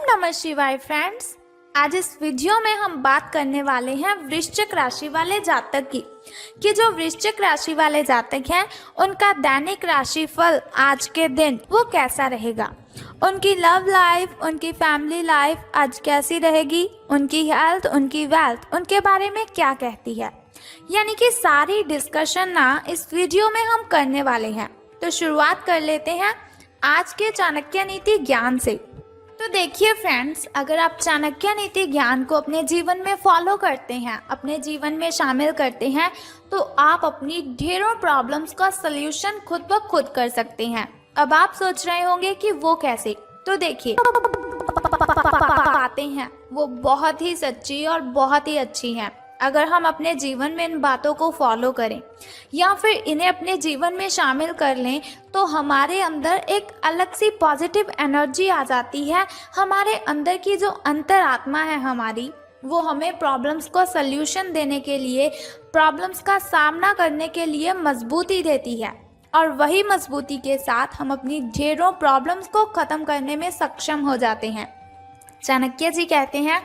नमः शिवाय फ्रेंड्स। आज इस वीडियो में हम बात करने वाले हैं वृश्चिक राशि वाले जातक की कि जो वृश्चिक राशि वाले जातक हैं उनका दैनिक राशि फल आज के दिन वो कैसा रहेगा, उनकी लव लाइफ, उनकी फैमिली लाइफ आज कैसी रहेगी, उनकी हेल्थ, उनकी वेल्थ, उनके बारे में क्या कहती है, यानी कि सारी डिस्कशन ना इस वीडियो में हम करने वाले हैं। तो शुरुआत कर लेते हैं आज के चाणक्य नीति ज्ञान से। तो देखिए फ्रेंड्स, अगर आप चाणक्य नीति ज्ञान को अपने जीवन में फॉलो करते हैं, अपने जीवन में शामिल करते हैं, तो आप अपनी ढेरों प्रॉब्लम्स का सलूशन खुद ब खुद कर सकते हैं। अब आप सोच रहे होंगे कि वो कैसे, तो देखिए बातें हैं वो बहुत ही सच्ची और बहुत ही अच्छी हैं। अगर हम अपने जीवन में इन बातों को फॉलो करें या फिर इन्हें अपने जीवन में शामिल कर लें तो हमारे अंदर एक अलग सी पॉजिटिव एनर्जी आ जाती है। हमारे अंदर की जो अंतरात्मा है हमारी, वो हमें प्रॉब्लम्स को सल्यूशन देने के लिए, प्रॉब्लम्स का सामना करने के लिए मजबूती देती है और वही मजबूती के साथ हम अपनी ढेरों प्रॉब्लम्स को ख़त्म करने में सक्षम हो जाते हैं। चाणक्य जी कहते हैं,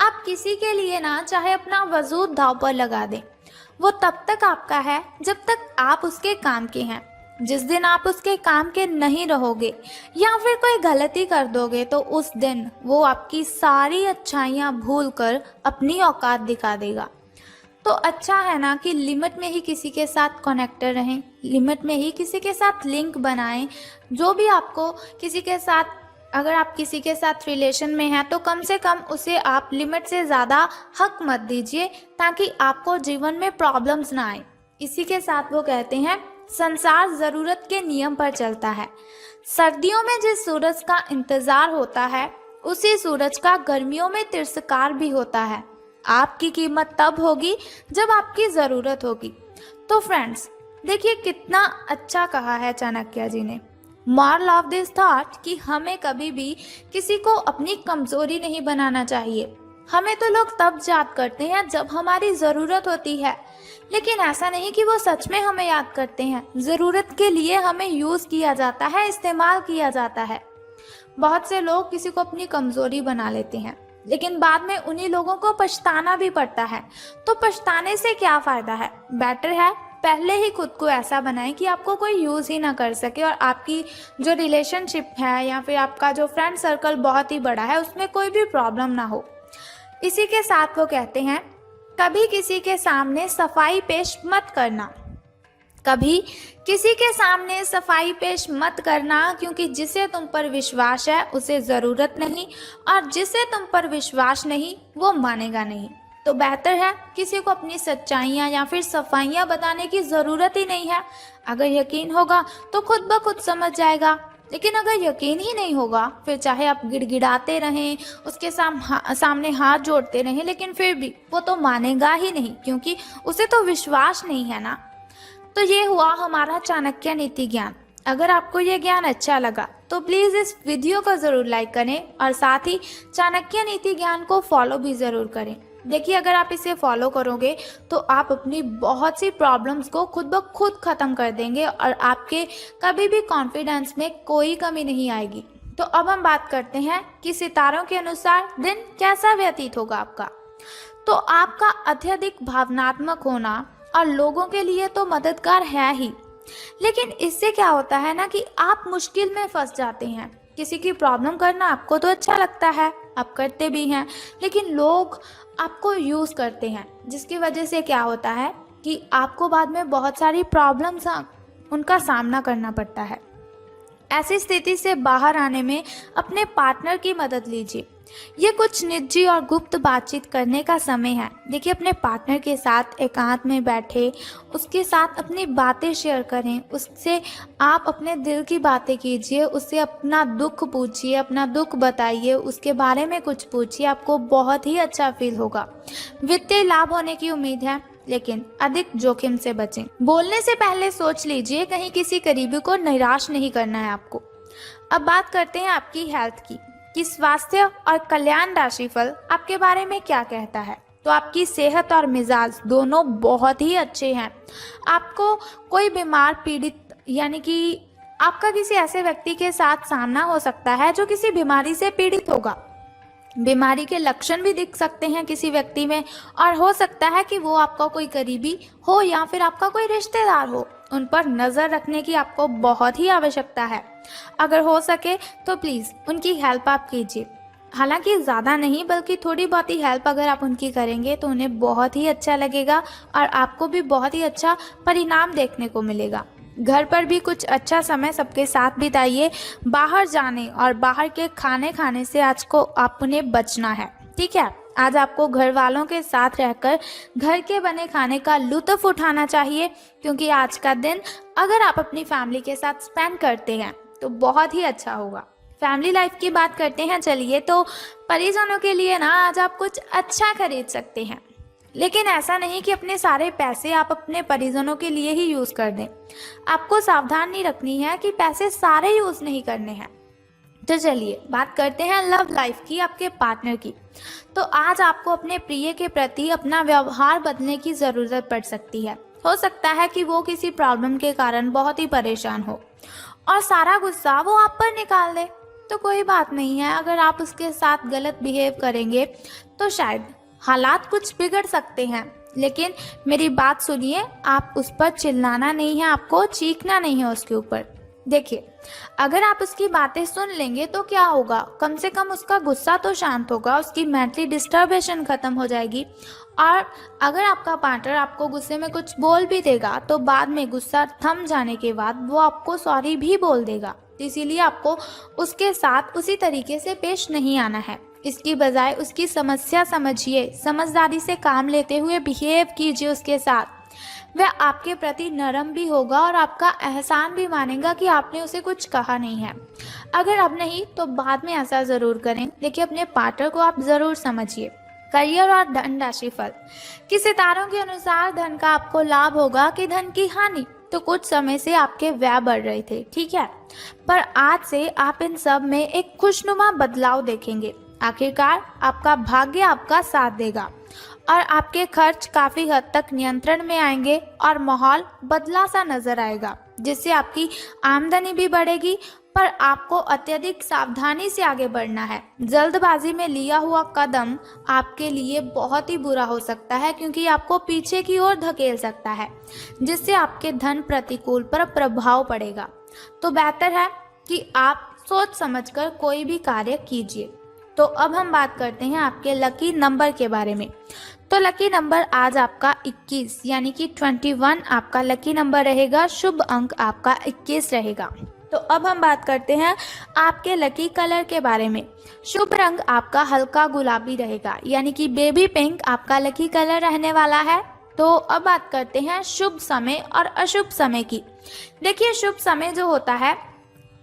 आप किसी के लिए ना चाहे अपना वजूद दांव पर लगा दें, वो तब तक आपका है जब तक आप उसके काम के हैं। जिस दिन आप उसके काम के नहीं रहोगे या फिर कोई गलती कर दोगे तो उस दिन वो आपकी सारी अच्छाइयाँ भूलकर अपनी औकात दिखा देगा। तो अच्छा है ना कि लिमिट में ही किसी के साथ कनेक्टेड रहें, लिमिट में ही किसी के साथ लिंक बनाएं। जो भी आपको किसी के साथ, अगर आप किसी के साथ रिलेशन में हैं तो कम से कम उसे आप लिमिट से ज़्यादा हक मत दीजिए ताकि आपको जीवन में प्रॉब्लम्स ना आए। इसी के साथ वो कहते हैं, संसार ज़रूरत के नियम पर चलता है। सर्दियों में जिस सूरज का इंतज़ार होता है उसी सूरज का गर्मियों में तिरस्कार भी होता है। आपकी कीमत तब होगी जब आपकी ज़रूरत होगी। तो फ्रेंड्स देखिए कितना अच्छा कहा है चाणक्य जी ने। मॉरल ऑफ दिस थॉट कि हमें कभी भी किसी को अपनी कमजोरी नहीं बनाना चाहिए। हमें तो लोग तब याद करते हैं जब हमारी ज़रूरत होती है, लेकिन ऐसा नहीं कि वो सच में हमें याद करते हैं। ज़रूरत के लिए हमें यूज़ किया जाता है, इस्तेमाल किया जाता है। बहुत से लोग किसी को अपनी कमजोरी बना लेते हैं लेकिन बाद में उन्हीं लोगों को पछताना भी पड़ता है। तो पछताने से क्या फ़ायदा है? बेटर है पहले ही खुद को ऐसा बनाएं कि आपको कोई यूज़ ही ना कर सके और आपकी जो रिलेशनशिप है या फिर आपका जो फ्रेंड सर्कल बहुत ही बड़ा है उसमें कोई भी प्रॉब्लम ना हो। इसी के साथ वो कहते हैं, कभी किसी के सामने सफाई पेश मत करना, कभी किसी के सामने सफाई पेश मत करना, क्योंकि जिसे तुम पर विश्वास है उसे ज़रूरत नहीं और जिसे तुम पर विश्वास नहीं वो मानेगा नहीं। तो बेहतर है किसी को अपनी सच्चाइयाँ या फिर सफाइयाँ बताने की ज़रूरत ही नहीं है। अगर यकीन होगा तो खुद ब खुद समझ जाएगा, लेकिन अगर यकीन ही नहीं होगा फिर चाहे आप गिड़गिड़ाते रहें, उसके सामने हाथ जोड़ते रहें, लेकिन फिर भी वो तो मानेगा ही नहीं क्योंकि उसे तो विश्वास नहीं है ना। तो ये हुआ हमारा चाणक्य नीति ज्ञान। अगर आपको ये ज्ञान अच्छा लगा तो प्लीज़ इस वीडियो को ज़रूर लाइक करें और साथ ही चाणक्य नीति ज्ञान को फॉलो भी ज़रूर करें। देखिए अगर आप इसे फॉलो करोगे तो आप अपनी बहुत सी प्रॉब्लम्स को खुद ब खुद ख़त्म कर देंगे और आपके कभी भी कॉन्फिडेंस में कोई कमी नहीं आएगी। तो अब हम बात करते हैं कि सितारों के अनुसार दिन कैसा व्यतीत होगा आपका। तो आपका अत्यधिक भावनात्मक होना और लोगों के लिए तो मददगार है ही, लेकिन इससे क्या होता है ना कि आप मुश्किल में फंस जाते हैं। किसी की प्रॉब्लम करना आपको तो अच्छा लगता है, आप करते भी हैं, लेकिन लोग आपको यूज़ करते हैं, जिसकी वजह से क्या होता है कि आपको बाद में बहुत सारी प्रॉब्लम्स उनका सामना करना पड़ता है। ऐसी स्थिति से बाहर आने में अपने पार्टनर की मदद लीजिए। ये कुछ निजी और गुप्त बातचीत करने का समय है। देखिए अपने पार्टनर के साथ एकांत में बैठे, उसके साथ अपनी बातें शेयर करें, उससे आप अपने दिल की बातें कीजिए, उससे अपना दुख पूछिए, अपना दुख बताइए, उसके बारे में कुछ पूछिए, आपको बहुत ही अच्छा फील होगा। वित्तीय लाभ होने की उम्मीद है, लेकिन अधिक जोखिम से बचें। बोलने से पहले सोच लीजिए, कहीं किसी करीबी को निराश नहीं करना है आपको। अब बात करते हैं आपकी हेल्थ की कि स्वास्थ्य और कल्याण राशिफल आपके बारे में क्या कहता है। तो आपकी सेहत और मिजाज दोनों बहुत ही अच्छे हैं। आपको कोई बीमार पीड़ित, यानी कि आपका किसी ऐसे व्यक्ति के साथ सामना हो सकता है जो किसी बीमारी से पीड़ित होगा। बीमारी के लक्षण भी दिख सकते हैं किसी व्यक्ति में, और हो सकता है कि वो आपका कोई करीबी हो या फिर आपका कोई रिश्तेदार हो। उन पर नज़र रखने की आपको बहुत ही आवश्यकता है। अगर हो सके तो प्लीज़ उनकी हेल्प आप कीजिए। हालांकि ज़्यादा नहीं, बल्कि थोड़ी बहुत ही हेल्प अगर आप उनकी करेंगे तो उन्हें बहुत ही अच्छा लगेगा और आपको भी बहुत ही अच्छा परिणाम देखने को मिलेगा। घर पर भी कुछ अच्छा समय सबके साथ बिताइए। बाहर जाने और बाहर के खाने खाने से आज को आपने बचना है, ठीक है। आज आपको घर वालों के साथ रहकर घर के बने खाने का लुत्फ़ उठाना चाहिए, क्योंकि आज का दिन अगर आप अपनी फैमिली के साथ स्पेंड करते हैं तो बहुत ही अच्छा होगा। फैमिली लाइफ की बात करते हैं चलिए, तो परिजनों के लिए ना आज आप कुछ अच्छा खरीद सकते हैं, लेकिन ऐसा नहीं कि अपने सारे पैसे आप अपने परिजनों के लिए ही यूज़ कर दें। आपको सावधानी रखनी है कि पैसे सारे यूज़ नहीं करने हैं। तो चलिए बात करते हैं लव लाइफ की, आपके पार्टनर की। तो आज आपको अपने प्रिय के प्रति अपना व्यवहार बदलने की ज़रूरत पड़ सकती है। हो सकता है कि वो किसी प्रॉब्लम के कारण बहुत ही परेशान हो और सारा गुस्सा वो आप पर निकाल दे। तो कोई बात नहीं है, अगर आप उसके साथ गलत बिहेव करेंगे तो शायद हालात कुछ बिगड़ सकते हैं, लेकिन मेरी बात सुनिए, आप उस पर चिल्लाना नहीं है, आपको चीखना नहीं है उसके ऊपर। देखिए, अगर आप उसकी बातें सुन लेंगे तो क्या होगा, कम से कम उसका गुस्सा तो शांत होगा, उसकी मेंटली डिस्टर्बेशन खत्म हो जाएगी। और अगर आपका पार्टनर आपको गुस्से में कुछ बोल भी देगा तो बाद में गुस्सा थम जाने के बाद वो आपको सॉरी भी बोल देगा। इसीलिए आपको उसके साथ उसी तरीके से पेश नहीं आना है। इसकी बजाय उसकी समस्या समझिए, समझदारी से काम लेते हुए बिहेव कीजिए उसके साथ। वह आपके प्रति नरम भी होगा और आपका एहसान भी मानेगा कि आपने उसे कुछ कहा नहीं है। अगर अब नहीं तो बाद में ऐसा ज़रूर करें, लेकिन अपने पार्टनर को आप ज़रूर समझिए। करियर और धन राशि फल कि सितारों के अनुसार धन का आपको लाभ होगा कि धन की हानि। तो कुछ समय से आपके व्यय बढ़ रहे थे, ठीक है, पर आज से आप इन सब में एक खुशनुमा बदलाव देखेंगे। आखिरकार आपका भाग्य आपका साथ देगा और आपके खर्च काफ़ी हद तक नियंत्रण में आएंगे और माहौल बदला सा नजर आएगा, जिससे आपकी आमदनी भी बढ़ेगी। पर आपको अत्यधिक सावधानी से आगे बढ़ना है। जल्दबाजी में लिया हुआ कदम आपके लिए बहुत ही बुरा हो सकता है, क्योंकि आपको पीछे की ओर धकेल सकता है, जिससे आपके धन प्रतिकूल पर प्रभाव पड़ेगा। तो बेहतर है कि आप सोच समझकर कोई भी कार्य कीजिए। तो अब हम बात करते हैं आपके लकी नंबर के बारे में। तो लकी नंबर आज आपका 21 यानी कि 21 आपका लकी नंबर रहेगा। शुभ अंक आपका 21 रहेगा। तो अब हम बात करते हैं आपके लकी कलर के बारे में। शुभ रंग आपका हल्का गुलाबी रहेगा, यानी कि बेबी पिंक आपका लकी कलर रहने वाला है। तो अब बात करते हैं शुभ समय और अशुभ समय की। देखिए, शुभ समय जो होता है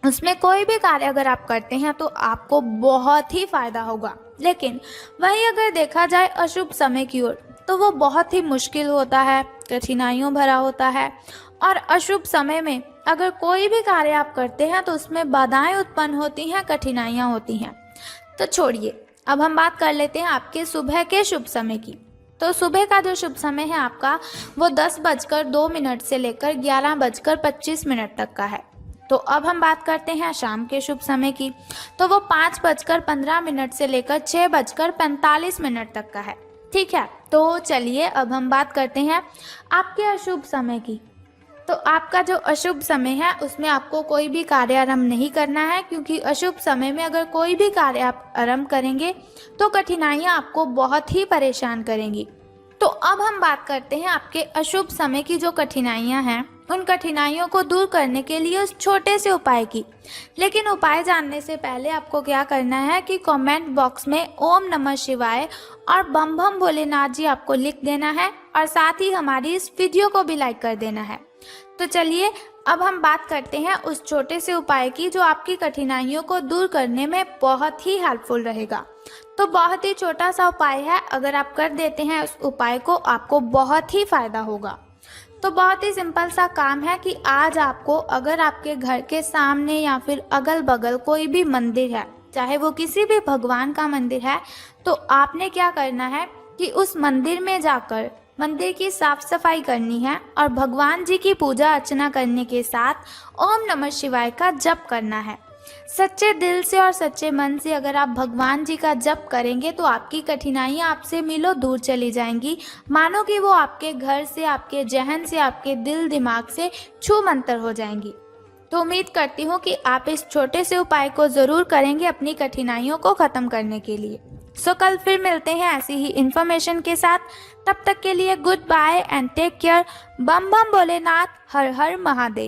उसमें कोई भी कार्य अगर आप करते हैं तो आपको बहुत ही फायदा होगा, लेकिन वही अगर देखा जाए अशुभ समय की ओर तो वो बहुत ही मुश्किल होता है, कठिनाइयों भरा होता है। और अशुभ समय में अगर कोई भी कार्य आप करते हैं तो उसमें बाधाएं उत्पन्न होती हैं, कठिनाइयां होती हैं। तो छोड़िए, अब हम बात कर लेते हैं आपके सुबह के शुभ समय की। तो सुबह का जो शुभ समय है आपका वो 10:02 से लेकर 11:25 तक का है। तो अब हम बात करते हैं शाम के शुभ समय की। तो वो 5:15 से लेकर 6:45 तक का है, ठीक है। तो चलिए अब हम बात करते हैं आपके अशुभ समय की। तो आपका जो अशुभ समय है उसमें आपको कोई भी कार्य आरंभ नहीं करना है, क्योंकि अशुभ समय में अगर कोई भी कार्य आप आरंभ करेंगे तो कठिनाइयां आपको बहुत ही परेशान करेंगी। तो अब हम बात करते हैं आपके अशुभ समय की जो कठिनाइयां हैं, उन कठिनाइयों को दूर करने के लिए उस छोटे से उपाय की। लेकिन उपाय जानने से पहले आपको क्या करना है कि कमेंट बॉक्स में ओम नमः शिवाय और बम बम भोलेनाथ जी आपको लिख देना है, और साथ ही हमारी इस वीडियो को भी लाइक कर देना है। तो चलिए अब हम बात करते हैं उस छोटे से उपाय की जो आपकी कठिनाइयों को दूर करने में बहुत ही हेल्पफुल रहेगा। तो बहुत ही छोटा सा उपाय है, अगर आप कर देते हैं उस उपाय को आपको बहुत ही फायदा होगा। तो बहुत ही सिंपल सा काम है कि आज आपको अगर आपके घर के सामने या फिर अगल बगल कोई भी मंदिर है, चाहे वो किसी भी भगवान का मंदिर है, तो आपने क्या करना है कि उस मंदिर में जाकर मंदिर की साफ सफाई करनी है और भगवान जी की पूजा अर्चना करने के साथ ओम नमः शिवाय का जप करना है। सच्चे दिल से और सच्चे मन से अगर आप भगवान जी का जप करेंगे तो आपकी कठिनाइयाँ आपसे मिलो दूर चली जाएंगी। मानो कि वो आपके घर से, आपके जहन से, आपके दिल दिमाग से छू मंतर हो जाएंगी। तो उम्मीद करती हूँ कि आप इस छोटे से उपाय को ज़रूर करेंगे अपनी कठिनाइयों को ख़त्म करने के लिए। सो कल फिर मिलते हैं ऐसी ही इन्फॉर्मेशन के साथ। तब तक के लिए good bye and take care. बम बम भोलेनाथ, हर हर महादेव।